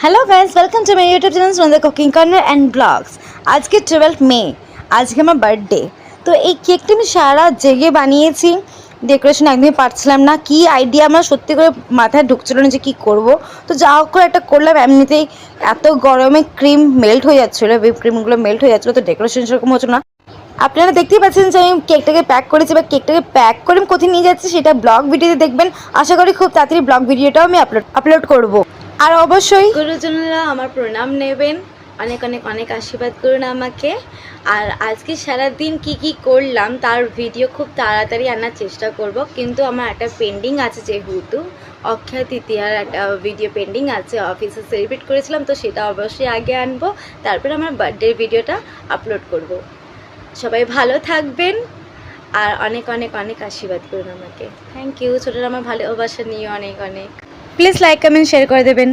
Hello guys, welcome to my YouTube channel Sunanda cooking corner and blogs. आज के 12 মে, আজকে আমার বার্থডে। তো এই কেকটা আমি সারা জেগে বানিয়েছি, ডেকোরেশন একদমই পারছিলাম না। কি আইডিয়া আমার সত্যি করে মাথায় ঢুকছিল না যে কী করব। তো যা হোক করে একটা করলাম। এমনিতেই এত গরমে ক্রিম মেল্ট হয়ে যাচ্ছিলো, হুইপ ক্রিমগুলো মেল্ট হয়ে যাচ্ছিলো, তো ডেকোরেশন সেরকম হচ্ছিল না। আপনারা দেখতেই পাচ্ছেন যে আমি কেকটাকে প্যাক করেছি, বা কেকটাকে প্যাক করে আমি কোথায় নিয়ে যাচ্ছি সেটা ব্লগ ভিডিওতে দেখবেন। আশা করি খুব তাড়াতাড়ি ব্লগ ভিডিওটাও আমি আপলোড করব। আর অবশ্যই গুরুজনরা আমার প্রণাম নেবেন, অনেক অনেক অনেক আশীর্বাদ করুন আমাকে। আর আজকে সারাদিন কি করলাম তার ভিডিও খুব তাড়াতাড়ি আনার চেষ্টা করব, কিন্তু আমার একটা পেন্ডিং আছে, যেহেতু অক্ষয় তৃতীয়ার একটা ভিডিও পেন্ডিং আছে, অফিসে সেলিব্রেট করেছিলাম, তো সেটা অবশ্যই আগে আনবো। তারপরে আমার বার্থডে ভিডিওটা আপলোড করব। সবাই ভালো থাকবেন আর অনেক অনেক অনেক আশীর্বাদ করুন আমাকে। Thank you. ছোটরা আমার ভালোবাসা নিয়ে অনেক অনেক। প্লিজ লাইক কমেন্ট শেয়ার করে দেবেন।